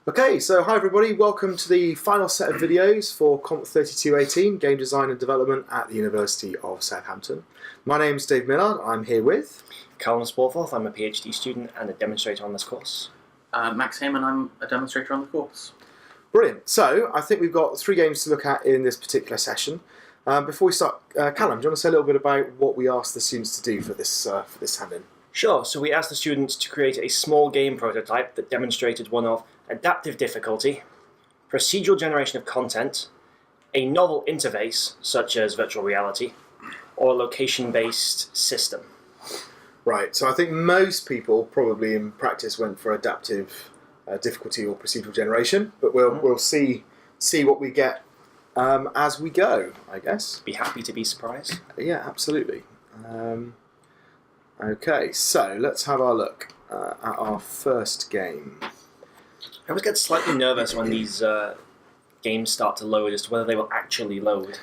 Okay, so hi everybody, welcome to the final set of videos for COMP3218, Game Design and Development at the University of Southampton. My name's Dave Millard, I'm here with... Callum Sportforth, I'm a PhD student and a demonstrator on this course. Max Heyman, I'm a demonstrator on the course. Brilliant, so I think we've got 3 games to look at in this particular session. Before we start, Callum, do you want to say a little bit about what we asked the students to do for this hand-in? Sure, so we asked the students to create a small game prototype that demonstrated one of adaptive difficulty, procedural generation of content, a novel interface, such as virtual reality, or a location-based system. Right, so I think most people probably in practice went for adaptive difficulty or procedural generation, but we'll see what we get as we go, I guess. Be happy to be surprised. Yeah, absolutely. Okay, so let's have our look at our first game. I always get slightly nervous when these games start to load as to whether they will actually load.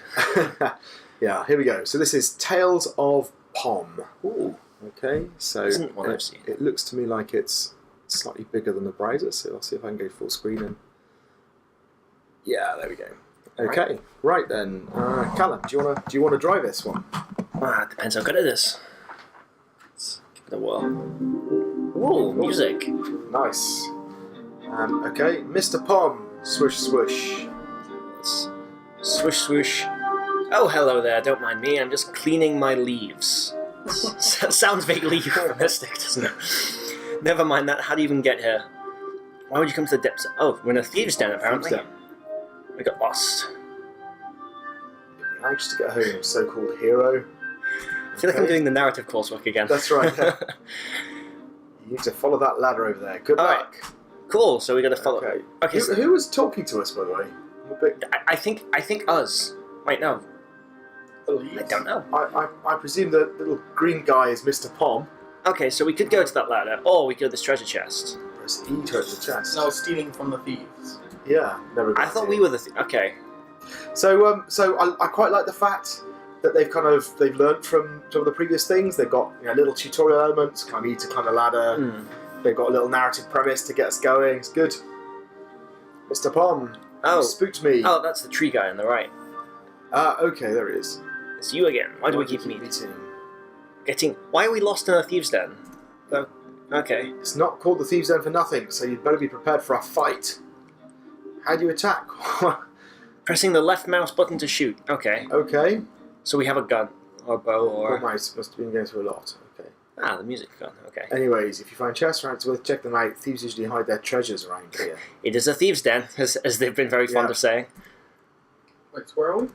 Yeah, here we go. So this is Tales of Pom. Ooh. Okay, so Isn't one I've seen. It looks to me like it's slightly bigger than the browser, so I'll see if I can go full screen and... Yeah, there we go. Okay, right then. Callum, do you want to drive this one? It depends how good it is. Let's give it a whirl. Ooh, music. Nice. Okay, Mr. Pom, swoosh swoosh. Swoosh swoosh. Oh, hello there, don't mind me, I'm just cleaning my leaves. Sounds vaguely euphemistic, doesn't it? Never mind that, how do you even get here? Why would you come to the depths? Oh, we're in a thieves' den, apparently. We got lost. You'd be anxious to get home, so-called hero. I feel like I'm doing the narrative coursework again. That's right. You need to follow that ladder over there. Good luck. Right. Cool, so we got to follow. Okay. Who was talking to us, by the way? I think us. Wait, no. I don't know. I presume the little green guy is Mr. Pom. Okay, so we could go to that ladder, or we could go to this treasure chest. Press E to open the chest. No, stealing from the thieves. Yeah, never. I thought we were the okay. So I quite like the fact that they've learnt from some of the previous things. They've got little tutorial elements. I need to climb a ladder. They've got a little narrative premise to get us going. It's good. Mr. Pom. Oh, spooked me. Oh, that's the tree guy on the right. Okay, there it is. It's you again. Why do we keep meeting? Why are we lost in a thieves' den? Oh, okay. It's not called the Thieves' Den for nothing, so you'd better be prepared for a fight. How do you attack? Pressing the left mouse button to shoot. Okay. Okay. So we have a gun, or a bow, or... Mouse must have been going through a lot. Okay. Ah, the music gun. Okay. Anyways, if you find chests around, it's worth checking them out. Thieves usually hide their treasures around here. It is a thieves' den, as they've been very fond of saying. Wait, where are we?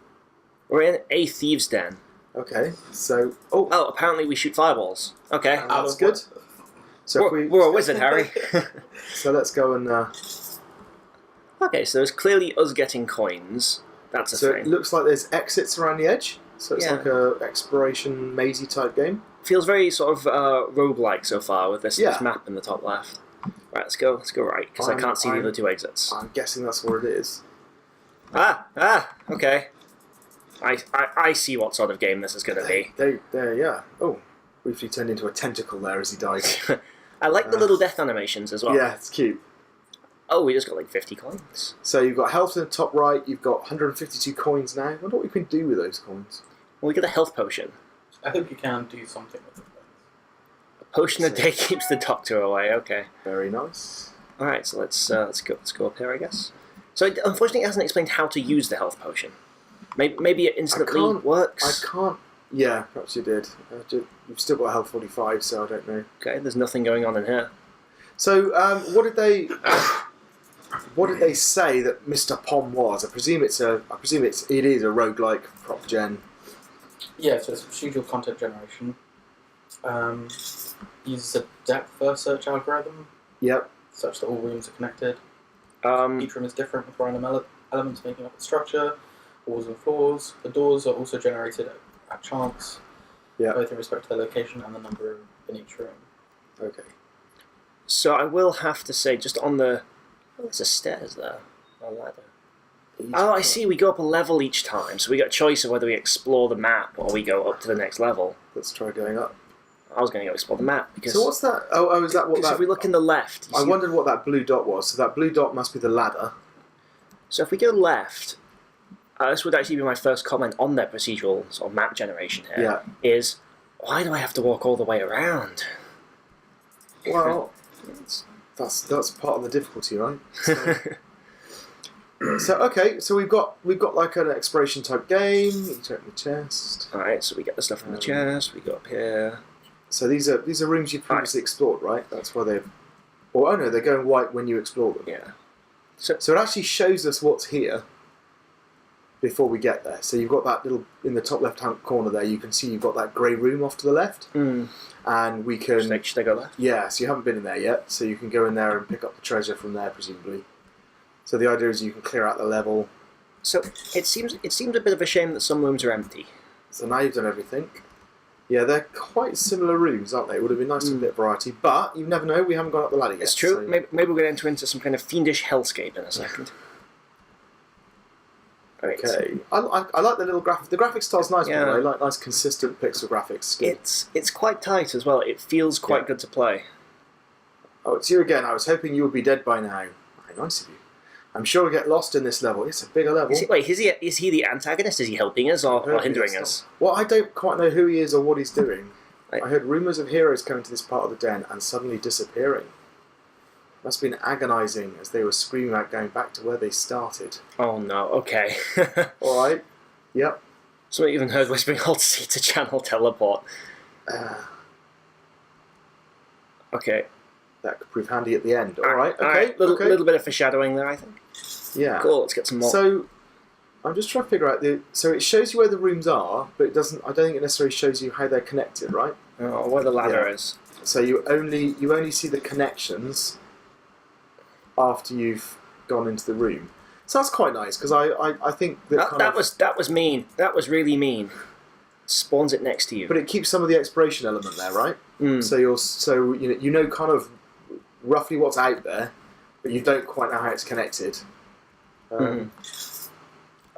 We're in a thieves' den. Okay, so... Oh, apparently we shoot fireballs. Okay. That's good. So we're a wizard, Harry. So let's go and... Okay, so there's clearly us getting coins. That's a thing. So it looks like there's exits around the edge. So it's like a exploration mazy type game. Feels very sort of roguelike so far with this map in the top left. Right, let's go right, because I can't see the other 2 exits. I'm guessing that's what it is. Okay. I see what sort of game this is going to be. There, yeah. Oh, briefly turned into a tentacle there as he died. I like the little death animations as well. Yeah, it's cute. Oh, we just got like 50 coins. So you've got health in the top right, you've got 152 coins now. I wonder what we can do with those coins. Well, we get a health potion. I think you can do something with them. A potion a day keeps the doctor away, okay. Very nice. Alright, so let's go up here, I guess. So unfortunately it hasn't explained how to use the health potion. Maybe it instantly works. I can't... Yeah, perhaps you did. You've still got health 45, so I don't know. Okay, there's nothing going on in here. So, what did they say that Mr. Pom was? I presume it is a roguelike prop gen. Yeah, so it's procedural content generation. Uses a depth-first search algorithm. Yep. Such that all rooms are connected. Each room is different with random elements making up the structure. Walls and floors. The doors are also generated at chance. Yeah. Both in respect to their location and the number in each room. Okay. So I will have to say, just on the... Oh, there's a stairs there. A ladder. Oh, I see. We go up a level each time, so we got a choice of whether we explore the map or we go up to the next level. Let's try going up. I was going to go explore the map because. So what's that? Oh, is that what that? If we look in the left, I wondered what that blue dot was. So that blue dot must be the ladder. So if we go left, this would actually be my first comment on their procedural sort of map generation here. Yeah. Is why do I have to walk all the way around? Well, that's part of the difficulty, right? So okay, so we've got like an exploration type game. You take the chest. All right, so we get the stuff from the chest. We go up here. So these are rooms you previously explored, right? That's why they've. Or oh no, they're going white when you explore them. Yeah. So it actually shows us what's here before we get there. So you've got that little in the top left hand corner there. You can see you've got that grey room off to the left, and we can. Should I go there? Yeah, so you haven't been in there yet, so you can go in there and pick up the treasure from there, presumably. So the idea is you can clear out the level. So it seems a bit of a shame that some rooms are empty. So now you've done everything. Yeah, they're quite similar rooms, aren't they? It would have been nice to have a bit of variety, but you never know. We haven't gone up the ladder yet. It's true. So. Maybe we're going to enter into some kind of fiendish hellscape in a second. Right. Okay, I like the little graphic. The graphic style's nice, by the way. I like nice, consistent pixel graphics. Good. It's quite tight as well. It feels quite good to play. Oh, it's you again. I was hoping you would be dead by now. Very nice of you. I'm sure we'll get lost in this level. It's a bigger level. Is he the antagonist? Is he helping us or hindering us? Well, I don't quite know who he is or what he's doing. Right. I heard rumours of heroes coming to this part of the den and suddenly disappearing. Must have been agonising as they were screaming out going back to where they started. Oh no, okay. Alright, yep. So I even heard whispering Alt C to channel teleport. Okay. That could prove handy at the end. Alright, okay. Little bit of foreshadowing there, I think. Yeah. Cool, let's get some more. So, I'm just trying to figure out so it shows you where the rooms are, but it doesn't. I don't think it necessarily shows you how they're connected, right? Oh, where the ladder is. So you only see the connections after you've gone into the room. So that's quite nice because I think that was mean. That was really mean. Spawns it next to you. But it keeps some of the exploration element there, right? Mm. So you know kind of roughly what's out there, but you don't quite know how it's connected.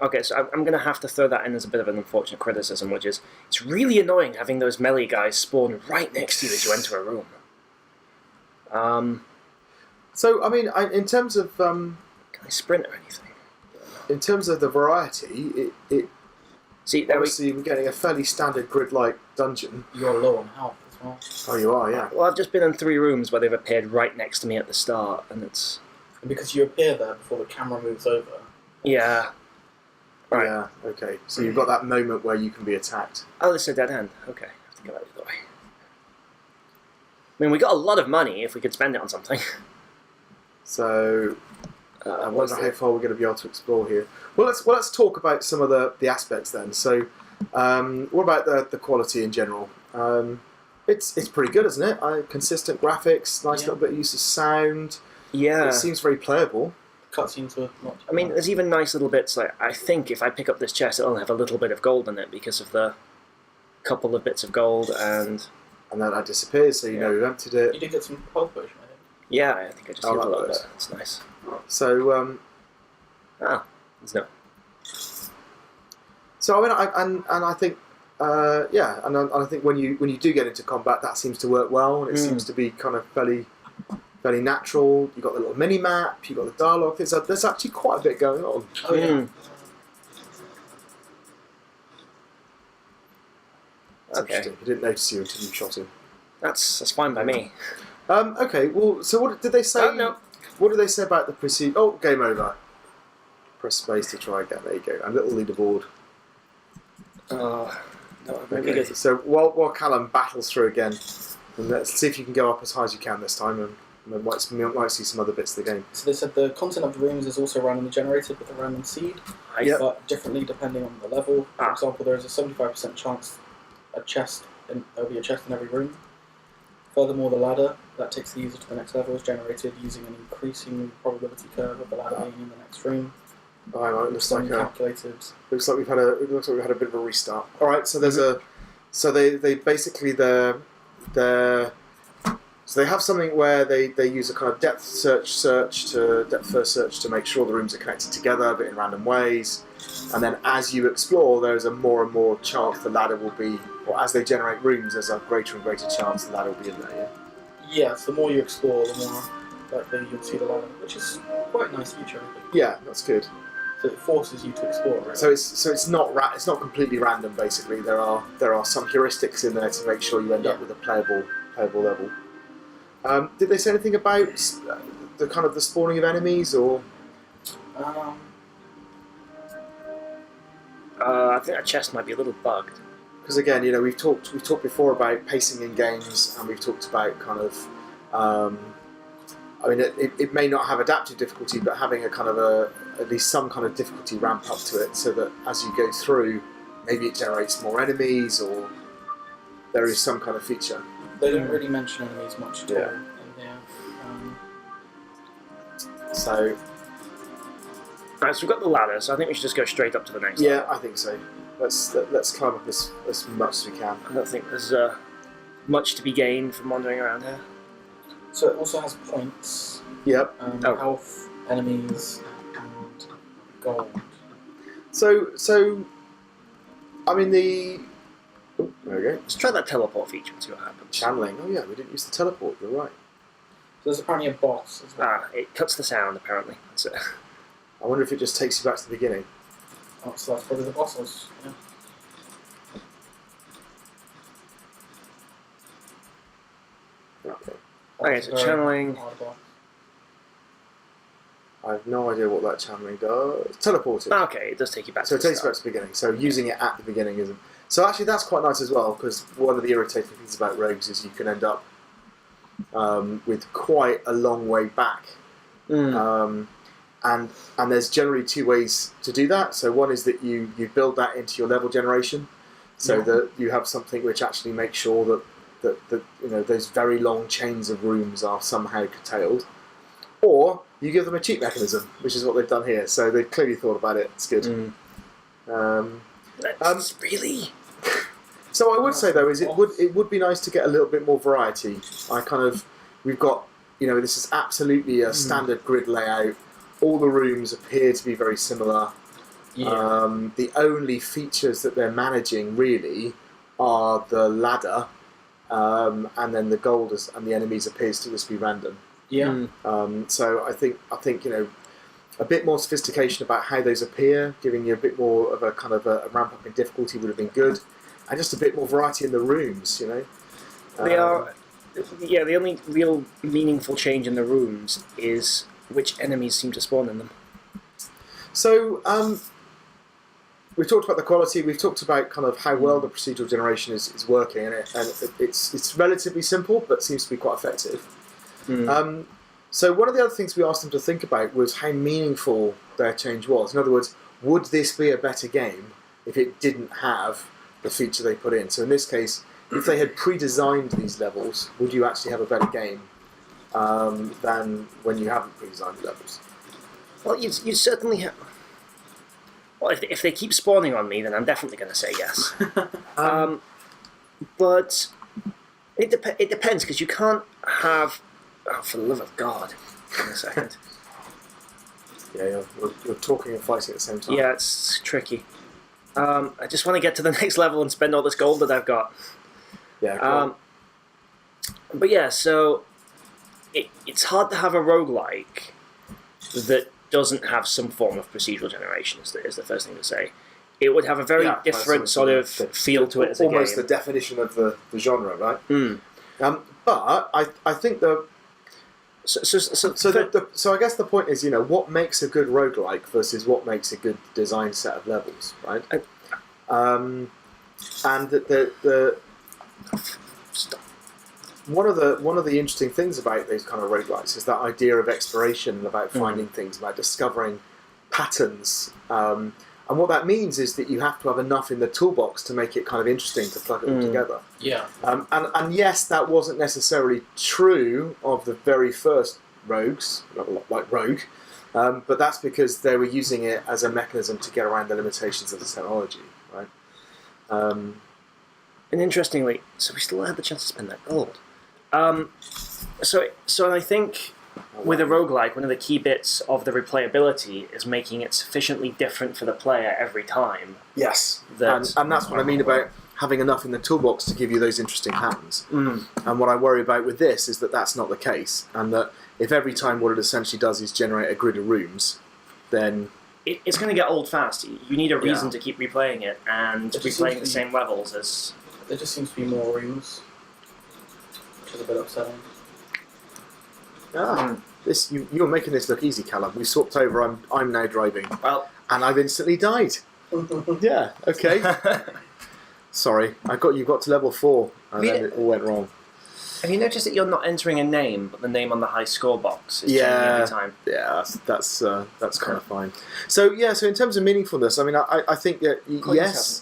Okay, so I'm going to have to throw that in as a bit of an unfortunate criticism, which is it's really annoying having those melee guys spawn right next to you as you enter a room. So, I mean, in terms of... Can I sprint or anything? In terms of the variety, obviously we're getting a fairly standard grid-like dungeon. You're low on health as well. Oh, you are, yeah. Well, I've just been in 3 rooms where they've appeared right next to me at the start, and it's... And because you appear there before the camera moves over. Yeah. Right. Yeah, okay. So you've got that moment where you can be attacked. Oh, this is a dead end. Okay, I have to go out the way. I mean, we got a lot of money if we could spend it on something. So, I wonder how far we're going to be able to explore here. Well, let's talk about some of the aspects then. So, what about the quality in general? It's pretty good, isn't it? Consistent graphics, nice little bit of use of sound. Yeah. It seems very playable. Cutscenes were not. I mean, there's even nice little bits. Like I think if I pick up this chest, it'll have a little bit of gold in it because of the couple of bits of gold and then that disappears. So you know we've emptied it. You did get some health potion, I think. Yeah, I think I just used a little bit. That's nice. So there's no. So I mean, I think and I think when you do get into combat, that seems to work well, and it seems to be kind of fairly natural. You've got the little mini map, you've got the dialogue. There's actually quite a bit going on. Oh yeah. That's interesting. He didn't notice you until you shot him. That's fine by me. Okay. Well, so what did they say? Oh, no. What did they say about the proceed? Oh, game over. Press space to try again. There you go. And little leaderboard. No, maybe Okay. So while Callum battles through again, and let's see if you can go up as high as you can this time, and we might see some other bits of the game. So they said the content of the rooms is also randomly generated with a random seed, but differently depending on the level. For example, there is a 75% chance there'll be a chest in every room. Furthermore, the ladder that takes the user to the next level is generated using an increasing probability curve of the ladder being in the next room. Oh, hang on, it looks like calculated. Looks like we've had a bit of a restart. All right, so there's so they basically their So they have something where they use a kind of depth first search to make sure the rooms are connected together, but in random ways. And then as you explore, there's a more and more chance the ladder will be, or as they generate rooms, there's a greater and greater chance the ladder will be in there. Yeah, so the more you explore, the more likely you'll see the ladder, which is quite a nice feature, I think. Yeah, that's good. So it forces you to explore. Right? So it's not completely random. Basically, there are some heuristics in there to make sure you end up with a playable level. Did they say anything about the spawning of enemies, or? I think that chest might be a little bugged. Because again, we've talked before about pacing in games, and we've talked about kind of. I mean, it may not have adaptive difficulty, but having a kind of at least some kind of difficulty ramp up to it, so that as you go through, maybe it generates more enemies, or there is some kind of feature. They don't really mention enemies much at all in here. So. Alright, so we've got the ladder, so I think we should just go straight up to the next Yeah, level. I think so. Let's climb up as much as we can. I don't think there's much to be gained from wandering around here. So it also has points. Yep. Health, enemies, and gold. So, I mean oh, there we go. Let's try that teleport feature and see what happens. Channeling. Oh yeah, we didn't use the teleport. You're right. So there's apparently a boss as well. It cuts the sound apparently. That's it. I wonder if it just takes you back to the beginning. Oh, so that's probably the bosses. Yeah. Okay, so channeling. I have no idea what that channeling does. Teleported. Okay, it does take you back. So to it takes you back to the beginning. So using it at the beginning isn't. So actually, that's quite nice as well, because one of the irritating things about rogues is you can end up with quite a long way back. And there's generally two ways to do that. So one is that you build that into your level generation, so that you have something which actually makes sure that those very long chains of rooms are somehow curtailed, or you give them a cheat mechanism, which is what they've done here. So they've clearly thought about it. It's good. Really. So I would say though is it would be nice to get a little bit more variety. We've got this is absolutely a standard grid layout. All the rooms appear to be very similar. Yeah. The only features that they're managing really are the ladder, and then the gold and the enemies appears to just be random. Yeah. So I think a bit more sophistication about how those appear, giving you a bit more of a kind of a ramp up in difficulty would have been good, and just a bit more variety in the rooms. They are. Yeah, the only real meaningful change in the rooms is which enemies seem to spawn in them. So, we've talked about the quality, we've talked about kind of how well the procedural generation is working, and it's relatively simple, but seems to be quite effective. So one of the other things we asked them to think about was how meaningful their change was. In other words, would this be a better game if it didn't have the feature they put in? So in this case, if they had pre-designed these levels, would you actually have a better game than when you haven't pre-designed the levels? Well, you certainly have. Well, if they keep spawning on me, then I'm definitely going to say yes. But it depends, because you can't have. Oh, for the love of God! In a second. Yeah, you're talking and fighting at the same time. Yeah, it's tricky. I just want to get to the next level and spend all this gold that I've got. Yeah. Cool. But yeah, so it's hard to have a roguelike that doesn't have some form of procedural generation, is the first thing to say. It would have a very different sort of feel to it as a game. Almost the definition of the genre, right? But I think So I guess the point is, what makes a good roguelike versus what makes a good design set of levels, right? And one of the interesting things about those kind of roguelikes is that idea of exploration, about finding things, about discovering patterns. And what that means is that you have to have enough in the toolbox to make it kind of interesting to plug it all together. Yeah. And yes, that wasn't necessarily true of the very first rogues, like Rogue, but that's because they were using it as a mechanism to get around the limitations of the technology, right? And interestingly, so we still had the chance to spend that gold. So I think with a roguelike, one of the key bits of the replayability is making it sufficiently different for the player every time. Yes, That- and that's what I mean about having enough in the toolbox to give you those interesting patterns. Mm. And what I worry about with this is that that's not the case, and that if every time what it essentially does is generate a grid of rooms, then It's going to get old fast. You need a reason Yeah. to keep replaying it, and It just replaying seems the to same levels as... There just seems to be more rooms, which is a bit upsetting. this you're making this look easy, Callum. We swapped over. I'm now driving, Well, and I've instantly died. Yeah. Okay. Sorry, you got to level 4, and then it all went wrong. have you noticed that you're not entering a name, but the name on the high score box is changing every time? Yeah, that's kind of fine. So so in terms of meaningfulness, I mean, I think that Coins yes,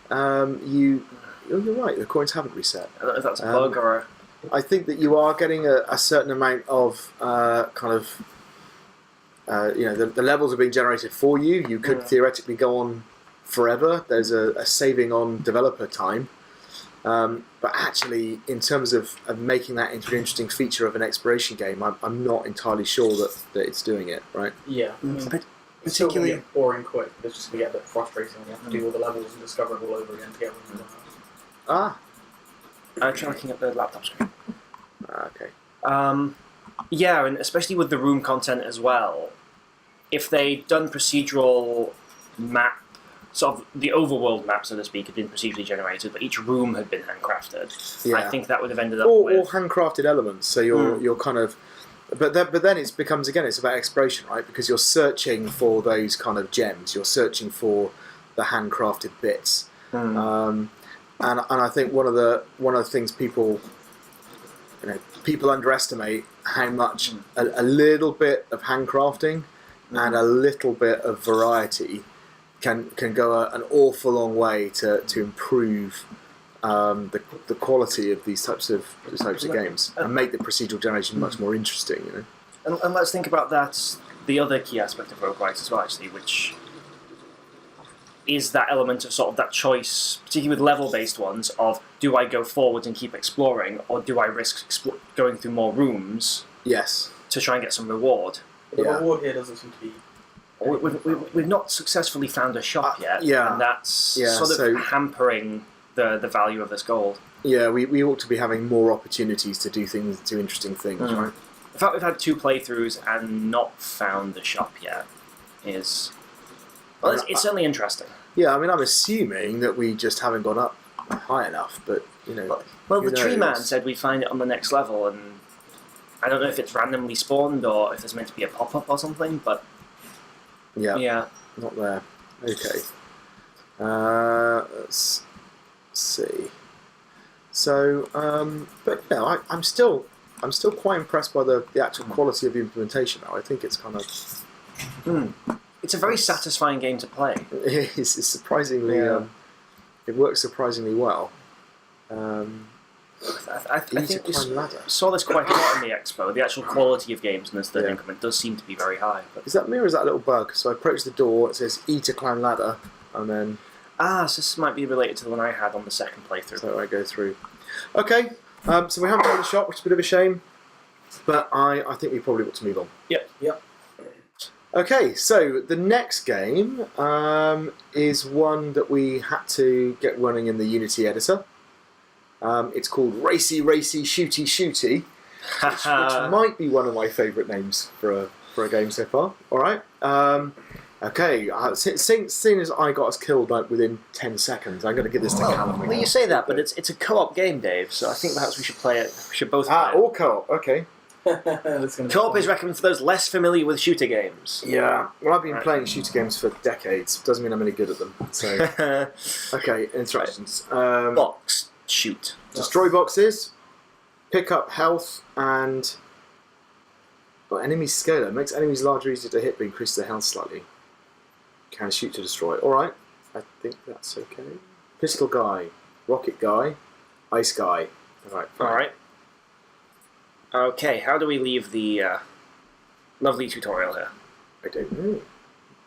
haven't reset. you're right. The coins haven't reset. I don't know if that's a bug or... I think that you are getting a certain amount of the levels are being generated for you. You could theoretically go on forever. There's a saving on developer time. But actually, in terms of making that into an interesting feature of an exploration game, I'm not entirely sure that it's doing it, right? Yeah. It's still going to get boring quick. It's just going to get a bit frustrating. You have to do all the levels and discover it all over again to get what you want. I'm trying looking at the laptop screen. Okay. Yeah, and especially with the room content as well. If they'd done procedural map, sort of the overworld map, so to speak, had been procedurally generated, but each room had been handcrafted, I think that would have ended up or with... handcrafted elements. So you're kind of, but then it becomes again, it's about exploration, right? Because you're searching for those kind of gems. You're searching for the handcrafted bits. And I think one of the things people underestimate how much a little bit of handcrafting and a little bit of variety can go an awful long way to improve the quality of these types of games and make the procedural generation much more interesting. You know, and let's think about that. The other key aspect of roguelikes as well, actually, which is that element of sort of that choice, particularly with level-based ones, of do I go forward and keep exploring, or do I risk going through more rooms? Yes. To try and get some reward. The reward here doesn't seem to be... We've not successfully found a shop yet, and that's sort of hampering the value of this gold. Yeah, we ought to be having more opportunities to do interesting things, right? The fact we've had 2 playthroughs and not found the shop yet is... Well, it's certainly interesting. Yeah, I mean, I'm assuming that we just haven't gone up high enough, but, you know... Well, the tree man said we'd find it on the next level, and I don't know if it's randomly spawned or if there's meant to be a pop-up or something, but... Yeah. Not there. Okay. Let's see. So, but yeah, I'm still quite impressed by the actual quality of the implementation now. I think it's kind of... It's a very satisfying game to play. It is. It's surprisingly... it works surprisingly well. I think we saw this quite a lot in the Expo. The actual quality of games in this third increment does seem to be very high. But... Is that me or is that a little bug? So I approach the door, it says E to climb ladder, and then... so this might be related to the one I had on the second playthrough. So I go through. Okay, so we haven't done the shop, which is a bit of a shame, but I think we probably ought to move on. Yep. Okay, so the next game is one that we had to get running in the Unity editor. It's called Racey, Shooty, Shooty, which might be one of my favourite names for a game so far. All right. Okay. Seeing as I got us killed like within 10 seconds, I'm going to give this to Callum. Well, you say that, but it's a co-op game, Dave. So I think perhaps we should play it. We should both play it. All co-op. Okay. Co-op is recommended for those less familiar with shooter games. Yeah. Well, I've been playing shooter games for decades. Doesn't mean I'm any good at them. So. Okay. Instructions. Box. Shoot. Destroy boxes, pick up health, and enemy scaler. Makes enemies larger, easier to hit, but increases their health slightly. Can shoot to destroy. Alright, I think that's okay. Pistol guy, rocket guy, ice guy. Alright. Okay, how do we leave the lovely tutorial here? I don't know.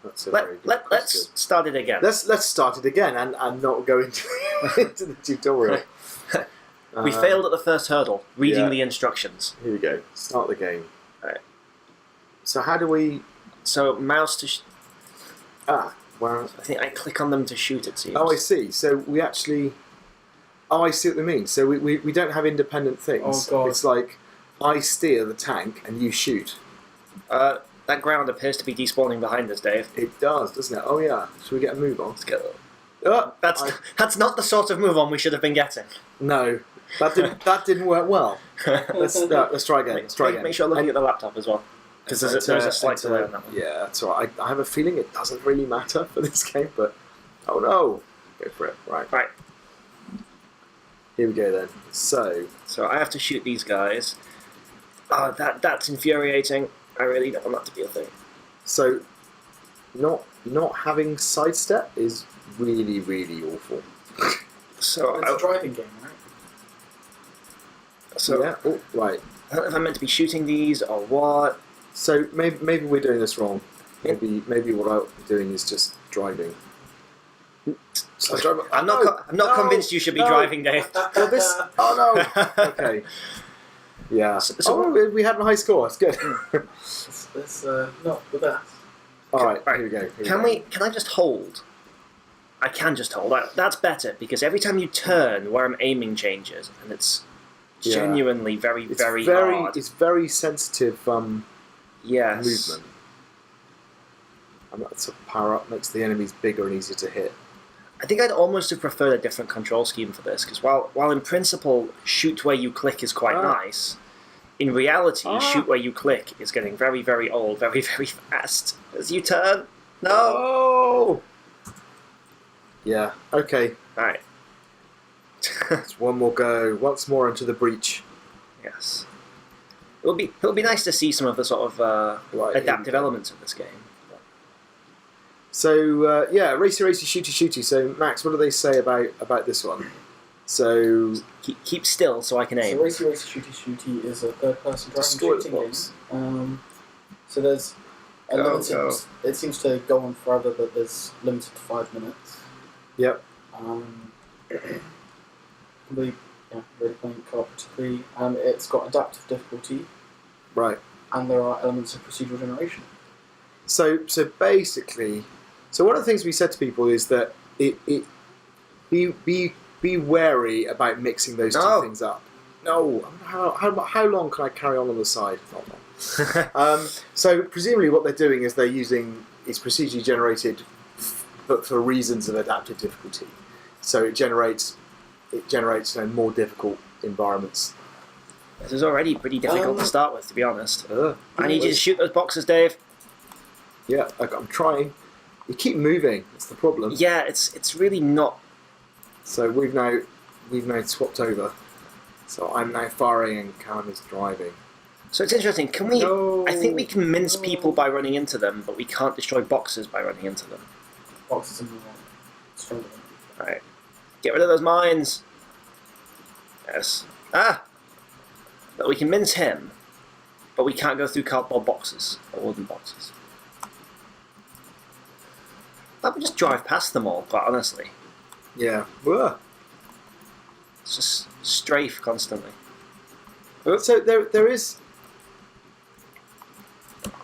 That's a very good let's question. start it again. Let's start it again and not go into the tutorial. We failed at the first hurdle, reading the instructions. Here we go. Start the game. Right. So how do we... So mouse to... Well, I think I click on them to shoot, it seems. oh, I see. So we actually... Oh, I see what they mean. So we don't have independent things. Oh, God. It's like, I steer the tank and you shoot. That ground appears to be despawning behind us, Dave. It does, doesn't it? Oh, yeah. Should we get a move on? Let's go. That's That's not the sort of move on we should have been getting. No. That didn't work well. Let's try again. Let's try again. Make sure I'm looking at the laptop as well. Because there's a slight delay on that one. Yeah, that's all right. I have a feeling it doesn't really matter for this game, but... Oh, no. Go for it. Right. Right. Here we go, then. So I have to shoot these guys. Oh, that's infuriating. I really don't want that to be a thing. So, not having sidestep is really, really awful. So It's a driving game, right? So yeah. Oh, right. I don't know if I'm meant to be shooting these or what. So maybe we're doing this wrong. Maybe what I'm doing is just driving. So I'm not convinced you should be driving, Dave. Well, this. Oh no. Okay. Yeah. So we had a high score. It's good. It's not the best. All right. Here we go. Can I just hold? I can just hold. That's better because every time you turn, where I'm aiming changes, and it's genuinely very hard. It's very sensitive. Yes. Movement. And that sort of power up makes the enemies bigger and easier to hit. I think I'd almost have preferred a different control scheme for this, because while in principle, shoot where you click is quite nice, in reality, shoot where you click is getting very, very old, very, very fast. As you turn. No! Oh! Yeah, okay. Right. It's one more go. Once more into the breach. Yes. It'll be nice to see some of the sort of adaptive elements of this game. So Racey, Shooty. So Max, what do they say about this one? So keep still so I can aim. So Racey, Shooty is a third-person driving shooting game. So there's it seems to go on forever, but there's limited to 5 minutes. Yep. Really playing cooperatively. It's got adaptive difficulty. Right. And there are elements of procedural generation. So basically, one of the things we said to people is that be wary about mixing those two things up. No, how long can I carry on the side? Not long. So presumably, what they're doing is they're using it's procedurally generated, but for reasons of adaptive difficulty. So it generates more difficult environments. This is already pretty difficult to start with, to be honest. I need you to shoot those boxes, Dave. Yeah, I'm trying. You keep moving. That's the problem. Yeah, it's really not. So we've now swapped over. So I'm now firing and Callum is driving. So it's interesting. Can we? No. I think we can mince people by running into them, but we can't destroy boxes by running into them. Boxes are more stronger. Right. Get rid of those mines. Yes. But we can mince him, but we can't go through cardboard boxes or wooden boxes. I would just drive past them all, quite honestly. Yeah. It's just strafe constantly. So there is.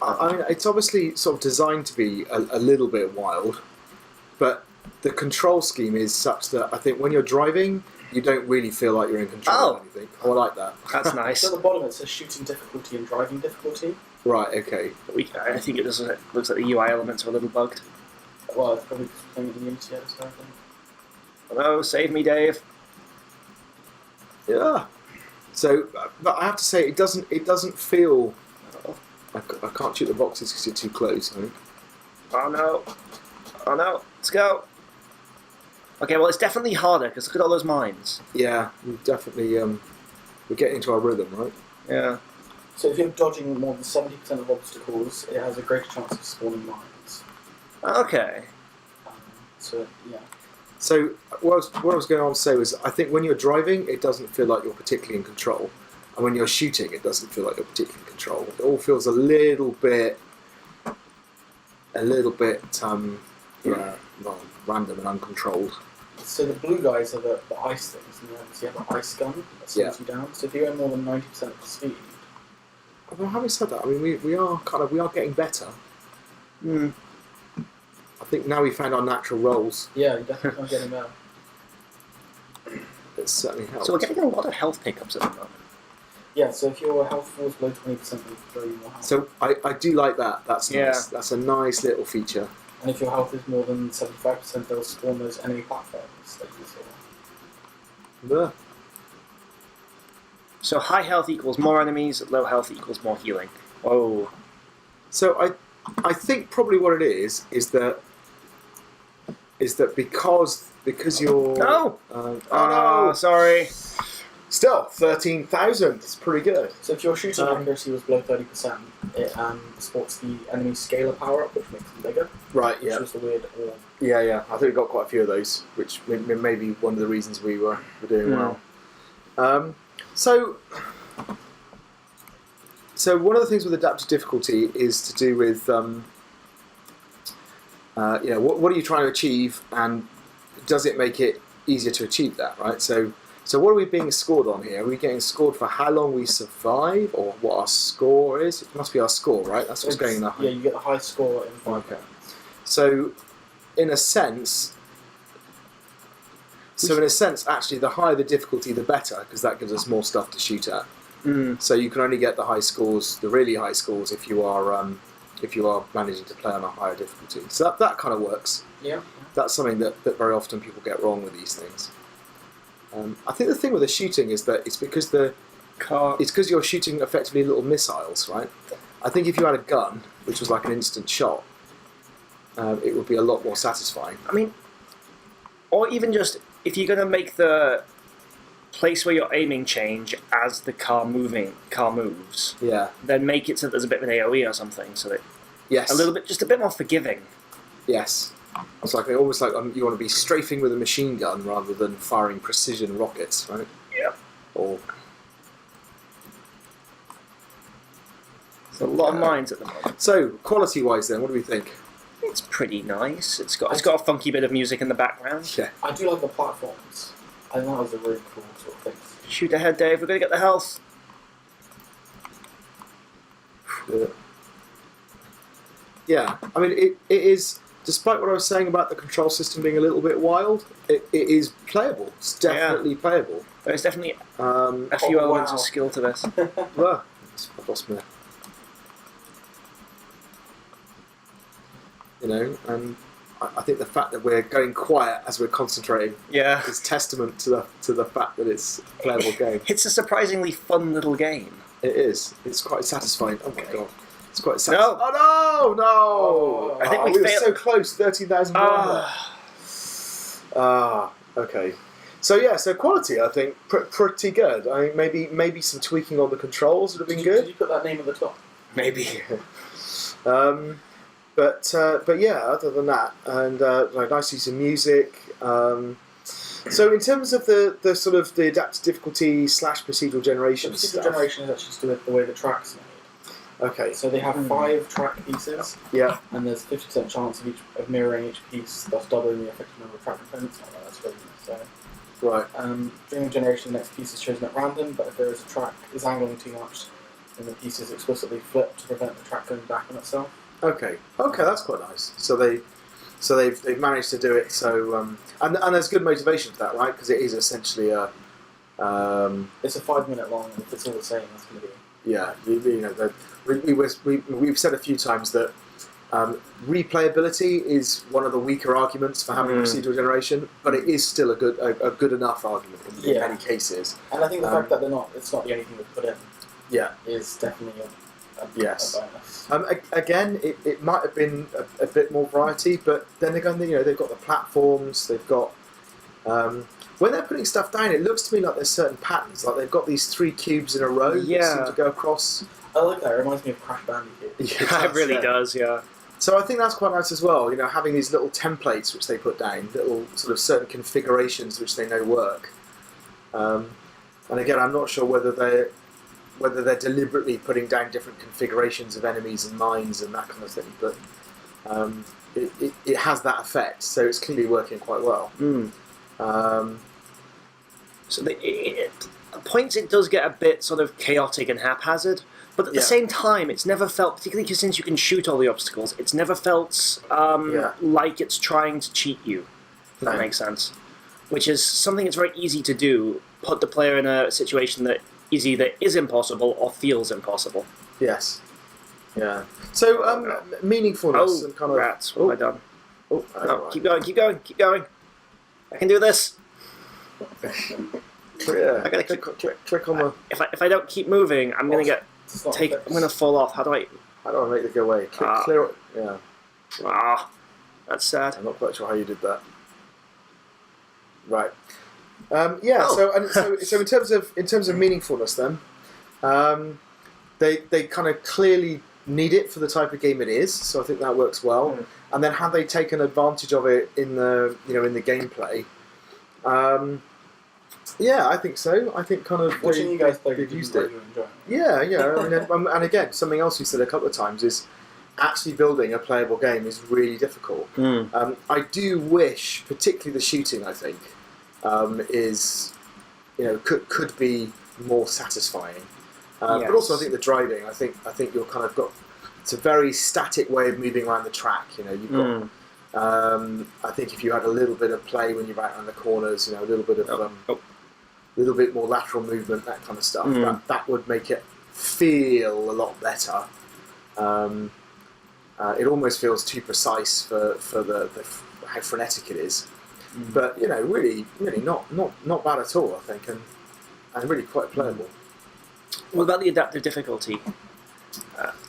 I mean, it's obviously sort of designed to be a little bit wild, but the control scheme is such that I think when you're driving, you don't really feel like you're in control of anything. Oh, I like that. That's nice. So at the bottom it says shooting difficulty and driving difficulty. Right, okay. I think it looks like the UI elements are a little bugged. Well, it's probably just playing it in Unity, so I think. Hello, save me, Dave. Yeah. So, but I have to say, it doesn't feel. I can't shoot the boxes because you're too close. I think. Oh no! Let's go. Okay, well, it's definitely harder because look at all those mines. Yeah, we definitely we're getting into our rhythm, right? Yeah. So if you're dodging more than 70% of obstacles, it has a greater chance of spawning mines. Okay. So yeah. So what I was going on to say was, I think when you're driving, it doesn't feel like you're particularly in control, and when you're shooting, it doesn't feel like you're particularly in control. It all feels a little bit, random and uncontrolled. So the blue guys are the ice things, and you obviously have an ice gun that slows you down. So if you go more than 90% of the speed. Well, having said that, I mean, we are getting better. Hmm. I think now we found our natural roles. Yeah, you definitely are getting better. It certainly helps. So we're getting a lot of health pickups at the moment. Yeah, so if your health falls below 20%, we throw you more health. So I do like that. That's nice. That's a nice little feature. And if your health is more than 75%, they'll spawn those enemy platforms that you saw. Yeah. So high health equals more enemies, low health equals more healing. Oh. So I think probably what it is that because you're No! oh no, sorry. Still 13,000. It's pretty good. So if your shooting accuracy was below 30%, it sports the enemy scalar power up, which makes them bigger. Right. Which Yeah. was the weird orb. Yeah. I think we got quite a few of those, which may be one of the reasons we were doing well. So one of the things with adaptive difficulty is to do with what are you trying to achieve, and does it make it easier to achieve that, right? So what are we being scored on here? Are we getting scored for how long we survive, or what our score is? It must be our score, right? That's what's going in the high. Yeah, you get the high score in 5 Okay. So in a sense, actually, the higher the difficulty, the better, because that gives us more stuff to shoot at. So you can only get the high scores, the really high scores, if you are managing to play on a higher difficulty. So that kind of works. Yeah. That's something that very often people get wrong with these things. I think the thing with the shooting is that it's because you're shooting effectively little missiles, right? I think if you had a gun, which was like an instant shot, it would be a lot more satisfying. I mean, or even just if you're going to make the place where you're aiming change as the car moves, then make it so there's a bit of an AoE or something, so that just a bit more forgiving. Yes. It's like almost like you want to be strafing with a machine gun rather than firing precision rockets, right? Yeah. Or there's a lot of mines at the moment. So quality-wise, then, what do we think? It's pretty nice. It's got a funky bit of music in the background. Yeah. I do like the platforms. I think that was a really cool sort of thing. Shoot ahead, Dave. We're going to get the health. Yeah. I mean, it is. Despite what I was saying about the control system being a little bit wild, it is playable. It's definitely playable. There's definitely a few elements of skill to this. Well, I've lost me. And I think the fact that we're going quiet as we're concentrating is testament to the fact that it's a playable game. It's a surprisingly fun little game. It is. It's quite satisfying. Oh my god. It's quite satisfying. No! Oh no! No! I think we were so close. 13,000. Okay. So quality, I think, pretty good. I mean, maybe some tweaking on the controls would have been good. Did you put that name at the top? Maybe. But yeah, other than that, and nice use of music. So in terms of the sort of the adaptive difficulty / procedural generation The stuff. procedural generation is actually to do with the way the tracks are made. Okay. So they have 5 track pieces. Yeah. And there's 50% chance of mirroring each piece, thus doubling the effective number of track components. That's really necessary. Right. During generation, the next piece is chosen at random, but if there is a track is angling too much, then the piece is explicitly flipped to prevent the track going back on itself. Okay, that's quite nice. So they've managed to do it. So and there's good motivation for that, right? Because it is essentially a. It's a 5 minute long, and if it's all the same, that's going to be. Yeah, we've said a few times that replayability is one of the weaker arguments for having procedural generation, but it is still a good enough argument in many cases. And I think the fact that it's not the only thing they've put in. Yeah. Is definitely a bonus. Again, it might have been a bit more variety, but then again, they've got the platforms, they've got. When they're putting stuff down, it looks to me like there's certain patterns. Like they've got these 3 cubes in a row that seem to go across. I like that. It reminds me of Crash Bandicoot. Yeah, it really does. Yeah. So I think that's quite nice as well. Having these little templates which they put down, little sort of certain configurations which they know work. And again, I'm not sure whether they're deliberately putting down different configurations of enemies and mines and that kind of thing, but it has that effect. So it's clearly working quite well. So at points it does get a bit sort of chaotic and haphazard, but at the same time, it's never felt, particularly because since you can shoot all the obstacles, it's never felt like it's trying to cheat you, if that makes sense. Which is something that's very easy to do, put the player in a situation that is either impossible or feels impossible. Yes. Yeah. So, meaningfulness and kind of... rats, what have I done? Oh, No, right. keep going, keep going, keep going. I can do this. Yeah. I gotta click on the... If I don't keep moving, I'm gonna I'm gonna fall off. How do I... How do I make it go away? Clear it. Yeah. Ah, that's sad. I'm not quite sure how you did that. Right. So in terms of meaningfulness, then, they kind of clearly need it for the type of game it is. So I think that works well. And then have they taken advantage of it in the gameplay? Yeah, I think so. I think kind of watching you guys play, they've used really it. enjoy it. Yeah. I mean, and again, something else we said a couple of times is actually building a playable game is really difficult. I do wish, particularly the shooting, I think, is could be more satisfying. But also, I think the driving. I think you're kind of got. It's a very static way of moving around the track. You've got. I think if you had a little bit of play when you're out around the corners, a little bit of little bit more lateral movement, that kind of stuff. That would make it feel a lot better. It almost feels too precise for how frenetic it is. But really not bad at all, I think, and really quite playable. What about the adaptive difficulty?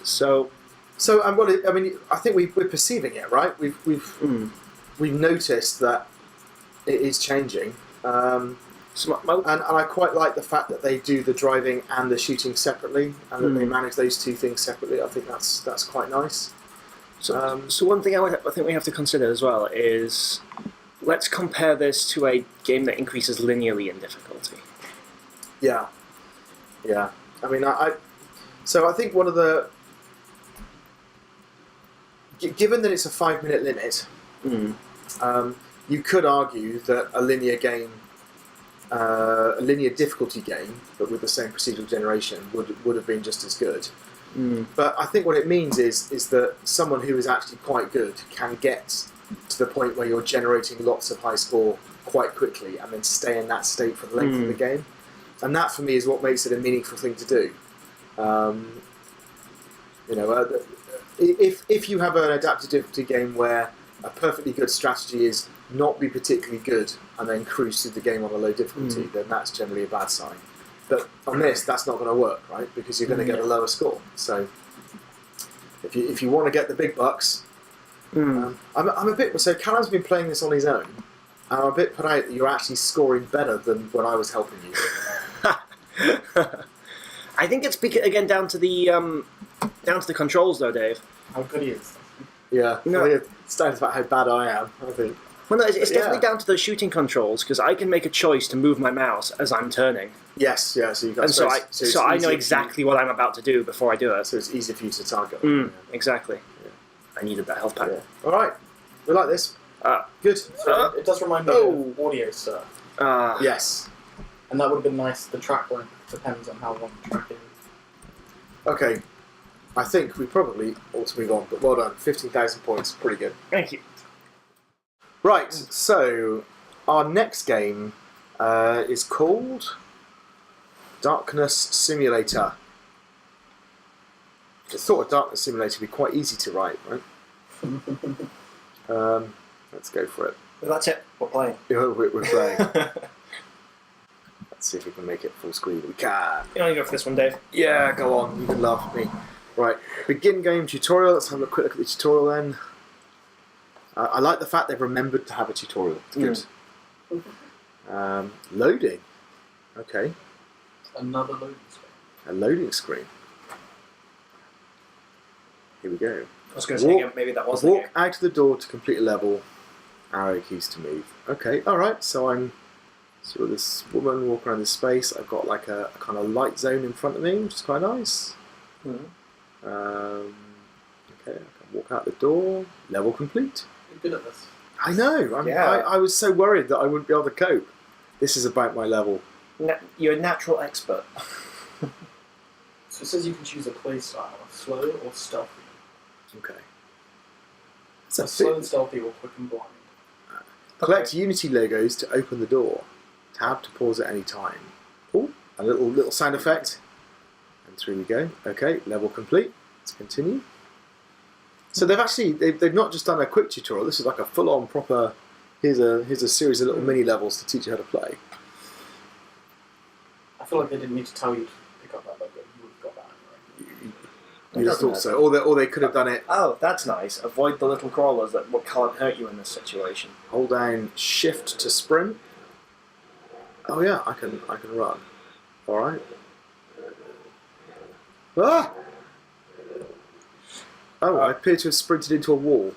So I mean, I think we're perceiving it, right? We've noticed that it is changing, and I quite like the fact that they do the driving and the shooting separately, and that they manage those two things separately. I think that's quite nice. So one thing I think we have to consider as well is, let's compare this to a game that increases linearly in difficulty. Yeah. I mean, so I think one of the... Given that it's a 5-minute limit, you could argue that a linear game, a linear difficulty game, but with the same procedural generation, would have been just as good. But I think what it means is that someone who is actually quite good can get to the point where you're generating lots of high score quite quickly and then stay in that state for the length of the game. And that, for me, is what makes it a meaningful thing to do. If you have an adaptive difficulty game where a perfectly good strategy is not be particularly good and then cruise through the game on a low difficulty, then that's generally a bad sign. But on this, that's not going to work, right? Because you're going to get a lower score. So if you want to get the big bucks, I'm a bit... So Callum's been playing this on his own, and I'm a bit put out that you're actually scoring better than when I was helping you. I think it's again down to the controls, though, Dave. How good he is. Yeah, I think it's down to the fact how bad I am, I think. Well, no, it's definitely down to the shooting controls, because I can make a choice to move my mouse as I'm turning. Yes, yeah. So you've got so I know exactly what I'm about to do before I do it. So it's easy for you to target. Exactly. Yeah. I needed that health pack. Yeah. All right, we like this. Good. So it does remind me of audio stuff. Yes. And that would have been nice. The track one depends on how long the track is. Okay. I think we probably ought to move on, but well done. 15,000 points. Pretty good. Thank you. Right, so our next game is called Darkness Simulator. I thought a Darkness Simulator would be quite easy to write, right? Let's go for it. Well, that's it. We're playing. We're playing. Let's see if we can make it full screen. We can. You want to go for this one, Dave? Yeah, go on. You can laugh at me. Right, begin game tutorial. Let's have a quick look at the tutorial then. I like the fact they've remembered to have a tutorial. It's good. Loading. Okay. Another loading screen. A loading screen. Here we go. I was going to say again, maybe that wasn't Walk out of the door to complete a level. Arrow keys to move. Okay, alright, so I'm sort of this woman walking around this space. I've got like a kind of light zone in front of me, which is quite nice. Okay, I can walk out the door. Level complete. You're good at this. I know. Yeah. I was so worried that I wouldn't be able to cope. This is about my level. You're a natural expert. So it says you can choose a play style, slow or stealthy. Okay. So slow and stealthy or quick and blind. Collect Unity logos to open the door. Tab to pause at any time. Oh, a little sound effect. And through we go. Okay, level complete. Let's continue. So they've not just done a quick tutorial. This is like a full-on proper. Here's a series of little mini levels to teach you how to play. I feel like they didn't need to tell you to pick up that logo. You would have got that anyway. You just thought so. Or they could have done it. Oh, that's nice. Avoid the little crawlers that can't hurt you in this situation. Hold down Shift to sprint. Oh yeah, I can run. All right. Ah! Oh, I appear to have sprinted into a wall.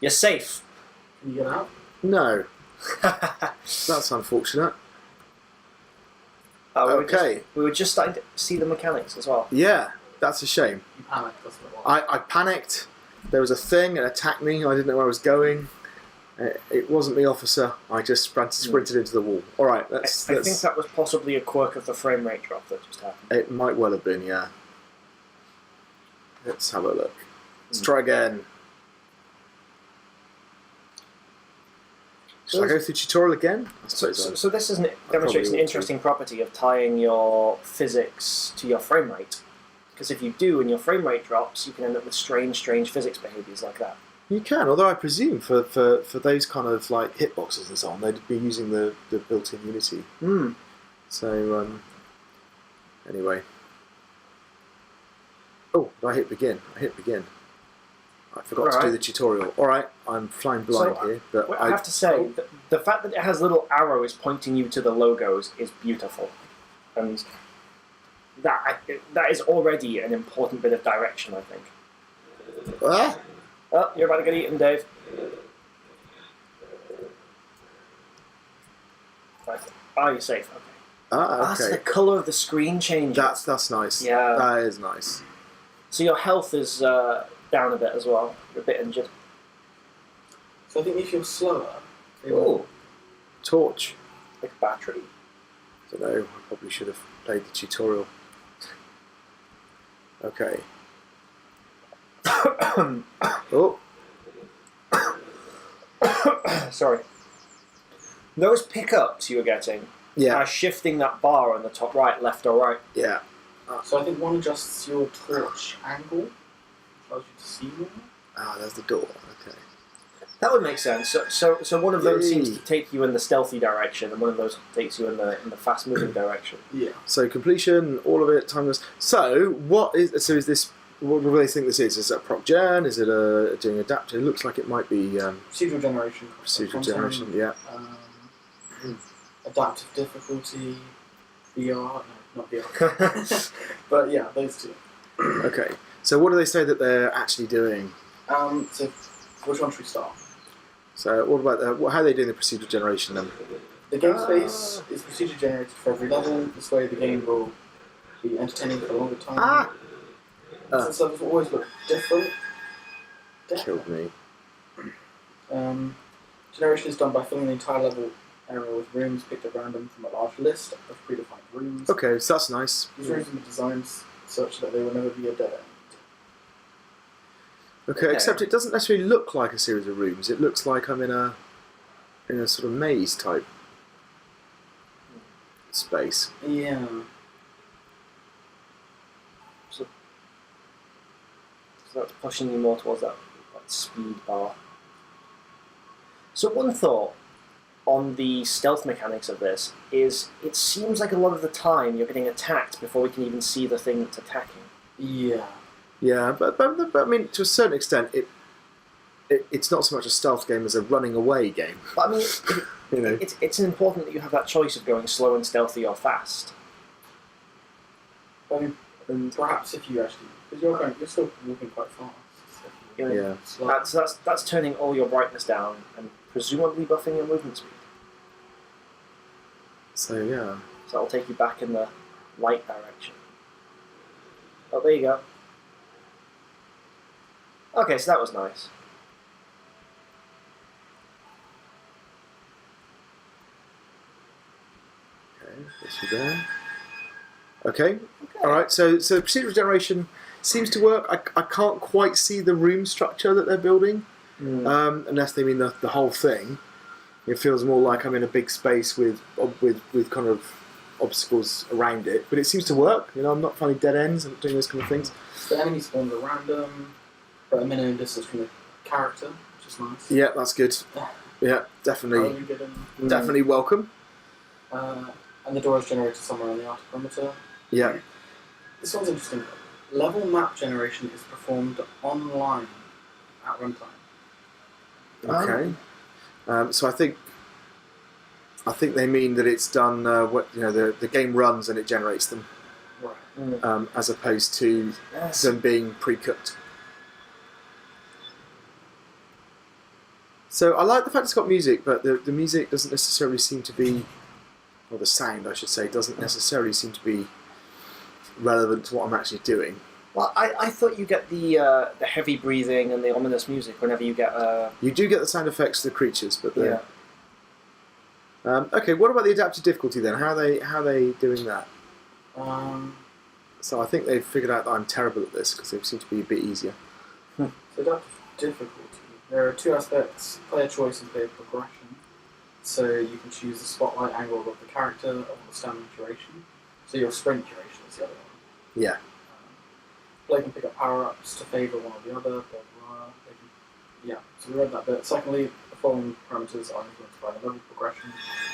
You're safe. Can you get out? No. That's unfortunate. Oh, Okay. We were just starting to see the mechanics as well. Yeah, that's a shame. You panicked, that's what it was. I panicked. There was a thing that attacked me. I didn't know where I was going. It wasn't the officer. I just sprinted into the wall. All right, I think that was possibly a quirk of the frame rate drop that just happened. It might well have been, yeah. Let's have a look. Let's try again. Should I go through tutorial again? I suppose So this demonstrates an interesting property of tying your physics to your frame rate. Because if you do and your frame rate drops, you can end up with strange physics behaviours like that. You can, although I presume for those kind of like hitboxes and so on, they'd be using the built-in Unity. Hmm. So, anyway. Oh, I hit begin. I forgot to do the tutorial. Alright, I'm flying blind here. But I have to say, the fact that it has little arrows pointing you to the logos is beautiful. And that is already an important bit of direction, I think. Ah! Oh, you're about to get eaten, Dave. Right. Oh, you're safe. Okay. Ah, okay. That's the colour of the screen changing. That's nice. Yeah. That is nice. So your health is down a bit as well. You're a bit injured. So I think if you're slower... Oh. Torch. Like a battery. I don't know. I probably should have played the tutorial. Okay. Oh. Sorry. Those pickups you were getting are shifting that bar on the top right, left or right. Yeah. So I think one adjusts your torch angle, allows you to see more. Ah, there's the door. Okay. That would make sense. So one of those seems to take you in the stealthy direction, and one of those takes you in the fast-moving direction. Yeah. So completion, all of it, timeless. So is this? What do they think this is? Is it a proc gen? Is it doing adaptive? It looks like it might be procedural generation. Procedural generation. Yeah. Adaptive difficulty. VR. No, not VR. But yeah, those two. Okay. So what do they say that they're actually doing? So which one should we start? So what about how are they doing the procedural generation then? The game space is procedure generated for every level. This way the game will be entertaining for a longer time. Since levels will always look different. Killed me. Generation is done by filling the entire level area with rooms picked at random from a large list of predefined rooms. Okay, so that's nice. These rooms are designed such that they will never be a dead end. Okay, except it doesn't necessarily look like a series of rooms. It looks like I'm in a sort of maze type space. Yeah. So that's pushing you more towards that speed bar. So one thought on the stealth mechanics of this is it seems like a lot of the time you're getting attacked before we can even see the thing that's attacking. Yeah. Yeah, but I mean, to a certain extent, it's not so much a stealth game as a running away game. But I mean, You know. it's important that you have that choice of going slow and stealthy or fast. I mean, and perhaps if you actually, because you're still moving quite fast. So Yeah. That's turning all your brightness down and presumably buffing your movement speed. So yeah. So that'll take you back in the light direction. Oh, there you go. Okay, so that was nice. This you there. Okay. All right. So procedural generation seems to work. I can't quite see the room structure that they're building, unless they mean the whole thing. It feels more like I'm in a big space with kind of obstacles around it, but it seems to work. I'm not finding dead ends and doing those kind of things. The enemy spawns are random, but a minimum distance from the character, which is nice. Yeah, that's good. Yeah, definitely welcome. And the door is generated somewhere on the outer perimeter. Yeah. This one's interesting. Level map generation is performed online at runtime. Okay. So I think they mean that it's done. The game runs and it generates them, right? As opposed to them being pre-cooked. So I like the fact it's got music, but the music doesn't necessarily seem to be, or the sound, I should say, doesn't necessarily seem to be relevant to what I'm actually doing. Well, I thought you get the heavy breathing and the ominous music whenever you get You do get the sound effects to the creatures, but yeah. Okay, what about the adaptive difficulty then? How are they doing that? So I think they've figured out that I'm terrible at this because they seem to be a bit easier. So adaptive difficulty. There are two aspects: player choice and player progression. So you can choose the spotlight angle of the character or the stamina duration. So your sprint duration is the other one. Yeah. Player can pick up power-ups to favour one or the other. Blah, blah, blah. So we read that bit. Secondly, the following parameters are influenced by the level progression: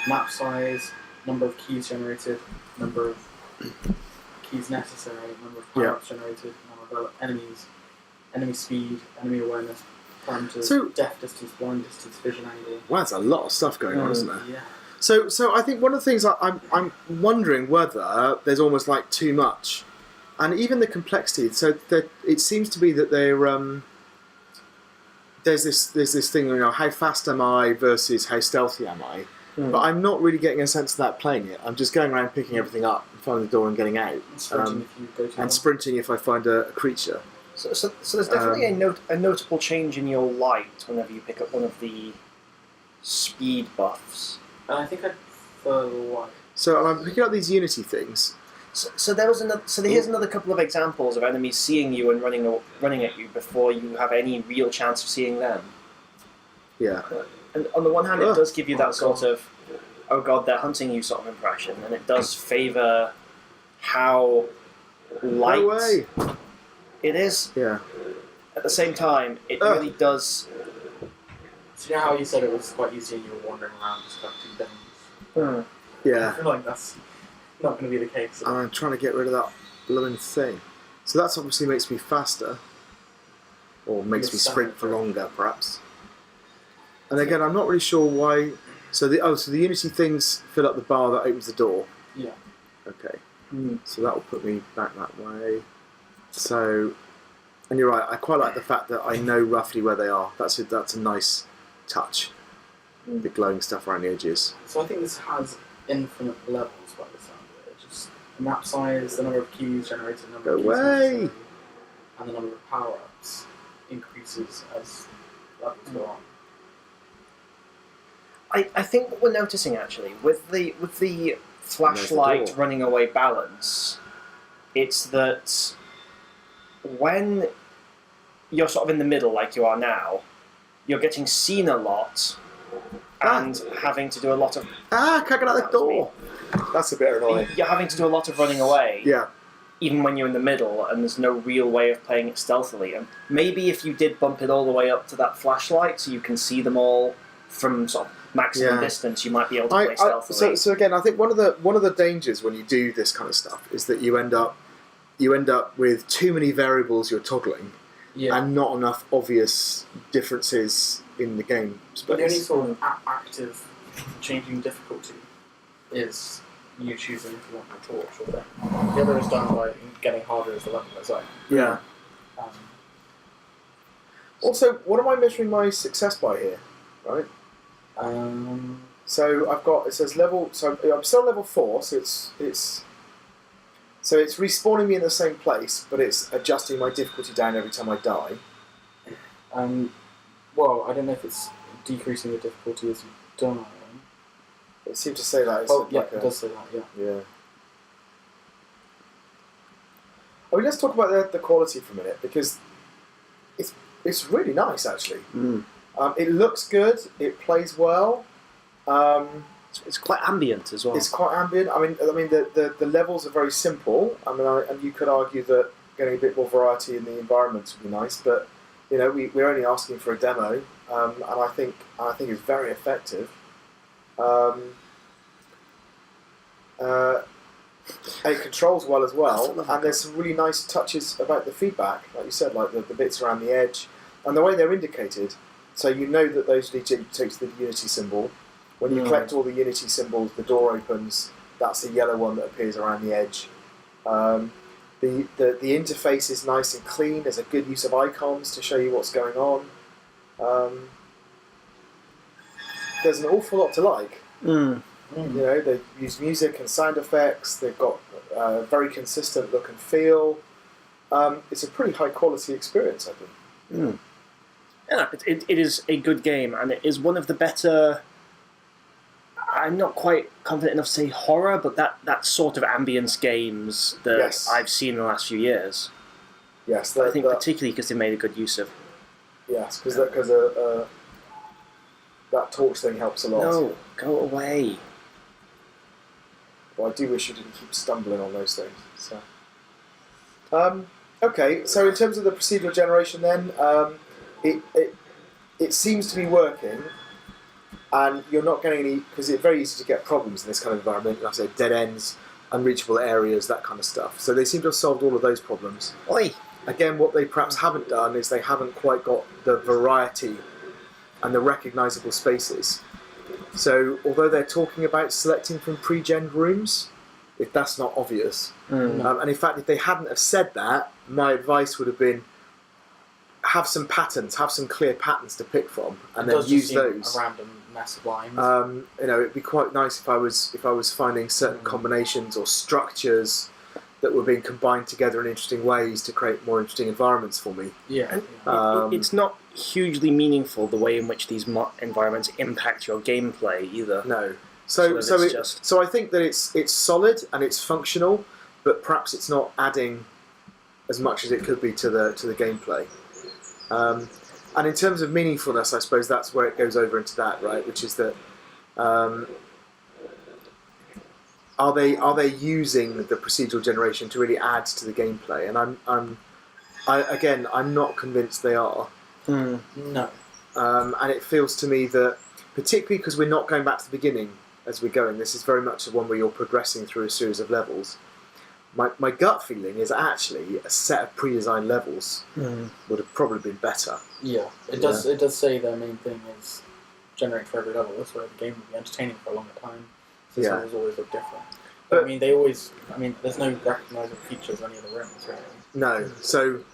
map size, number of keys generated, number of keys necessary, number of power-ups generated, number of enemies, enemy speed, enemy awareness, parameters, depth distance, blind distance, vision angle. Wow, that's a lot of stuff going on, isn't there? Yeah. So I think one of the things I'm wondering whether there's almost like too much, and even the complexity. So it seems to be that there's this thing, how fast am I versus how stealthy am I? But I'm not really getting a sense of that playing it. I'm just going around picking everything up, finding the door and getting out, and sprinting if I find a creature. So there's definitely a notable change in your light whenever you pick up one of the speed buffs. And I think I prefer the light. So I'm picking up these Unity things. So here's another couple of examples of enemies seeing you and running at you before you have any real chance of seeing them. Yeah. And on the one hand, it does give you that sort of, oh god, they're hunting you sort of impression, and it does favour how light it is. Yeah. At the same time, it really does. So you know how you said it was quite easy and you were wandering around just collecting things? Yeah. I feel like that's not going to be the case. I'm trying to get rid of that blooming thing. So that's obviously makes me faster, or makes me sprint for longer, perhaps. And again, I'm not really sure why. So the Unity things fill up the bar that opens the door. Yeah. Okay. So that will put me back that way. So, and you're right. I quite like the fact that I know roughly where they are. That's a nice touch. The glowing stuff around the edges. So I think this has infinite levels by the sound of it. Just the map size, the number of keys generated, the number of keys necessary, and the number of power-ups increases as levels go on. I think what we're noticing actually with the flashlight running away balance, it's that when you're sort of in the middle like you are now, you're getting seen a lot and having to do a lot of can't get out the door. That's a bit annoying. You're having to do a lot of running away. Yeah. Even when you're in the middle and there's no real way of playing it stealthily. And maybe if you did bump it all the way up to that flashlight so you can see them all from sort of maximum distance, you might be able to play stealthily. So again, I think one of the dangers when you do this kind of stuff is that you end up with too many variables you're toggling, and not enough obvious differences in the game space. But the only sort of active changing difficulty is you choosing if you want the torch or that. The other is done by getting harder as the level goes on. Yeah. Also, what am I measuring my success by here? Right. So I've got, it says level. So I'm still level 4. So it's respawning me in the same place, but it's adjusting my difficulty down every time I die. Well, I don't know if it's decreasing the difficulty as you die. It seemed to say that. It does say that. Yeah. Yeah. I mean, let's talk about the quality for a minute, because it's really nice actually. It looks good. It plays well. It's quite ambient as well. It's quite ambient. I mean, the levels are very simple. I mean, and you could argue that getting a bit more variety in the environments would be nice, but we're only asking for a demo, and I think it's very effective. It controls well as well, and there's some really nice touches about the feedback, like you said, like the bits around the edge, and the way they're indicated. So you know that those lead to the Unity symbol. When you collect all the Unity symbols, the door opens. That's the yellow one that appears around the edge. The interface is nice and clean. There's a good use of icons to show you what's going on. There's an awful lot to like. They use music and sound effects. They've got a very consistent look and feel. It's a pretty high quality experience, I think. Yeah, it is a good game, and it is one of the better. I'm not quite confident enough to say horror, but that sort of ambience games that I've seen in the last few years. Yes, I think particularly because they made a good use of. Yes, because that torch thing helps a lot. No, go away. Well, I do wish you didn't keep stumbling on those things. So, okay. So in terms of the procedural generation, then it seems to be working. And you're not getting any, because it's very easy to get problems in this kind of environment, like I said, dead ends, unreachable areas, that kind of stuff. So they seem to have solved all of those problems. Oi! Again, what they perhaps haven't done is they haven't quite got the variety and the recognisable spaces. So although they're talking about selecting from pre-gen rooms, if that's not obvious, and in fact if they hadn't have said that, my advice would have been have some patterns, have some clear patterns to pick from, and then use those. A random mess of lines. It'd be quite nice if I was finding certain combinations or structures that were being combined together in interesting ways to create more interesting environments for me. Yeah. It's not hugely meaningful the way in which these environments impact your gameplay either. No. So I think that it's solid and it's functional, but perhaps it's not adding as much as it could be to the gameplay. And in terms of meaningfulness, I suppose that's where it goes over into that, right? Which is that are they using the procedural generation to really add to the gameplay? And I'm not convinced they are. No. And it feels to me that, particularly because we're not going back to the beginning as we're going, this is very much the one where you're progressing through a series of levels. My gut feeling is actually a set of pre-designed levels would have probably been better. Yeah, it does. It does say their main thing is generate for every level. That's where the game will be entertaining for a longer time. So this levels always look different. But I mean, there's no recognisable features on any of the rooms, really. No. So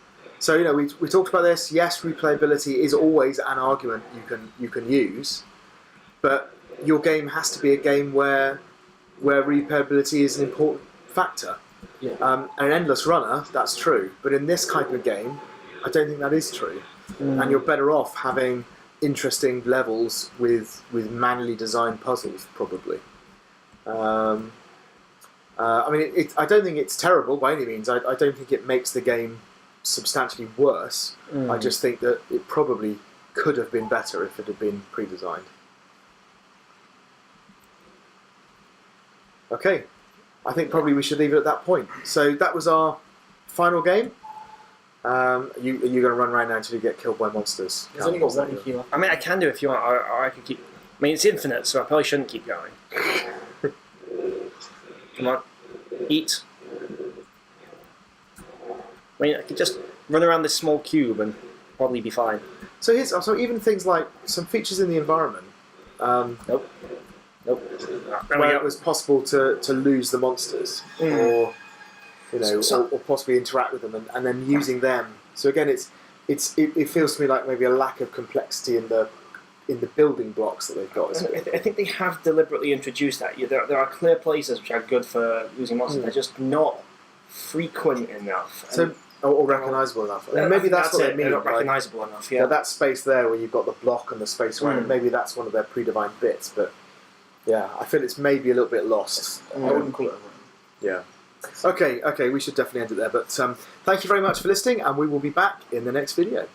we talked about this. Yes, replayability is always an argument you can use, but your game has to be a game where replayability is an important factor. Yeah. An endless runner, that's true, but in this type of game, I don't think that is true. And you're better off having interesting levels with manually designed puzzles, probably. I don't think it's terrible by any means. I don't think it makes the game substantially worse. I just think that it probably could have been better if it had been pre-designed. Okay. I think probably we should leave it at that point. So that was our final game. Are you going to run around now until you get killed by monsters? There's only got one key. I mean, I can do if you want, or I can keep. I mean, it's infinite, so I probably shouldn't keep going. Come on, eat. I mean, I could just run around this small cube and probably be fine. So even things like some features in the environment. Nope. Where it was possible to lose the monsters, or or possibly interact with them, and then using them. So again, it feels to me like maybe a lack of complexity in the building blocks that they've got. I think they have deliberately introduced that. There are clear places which are good for losing monsters. They're just not frequent enough. Or recognisable enough. Maybe that's what they mean. They're not recognisable enough. Yeah. That space there where you've got the block and the space around it. Maybe that's one of their predefined bits, but. Yeah, I feel it's maybe a little bit lost. I wouldn't call it a room. Yeah. Okay, we should definitely end it there. But thank you very much for listening, and we will be back in the next video.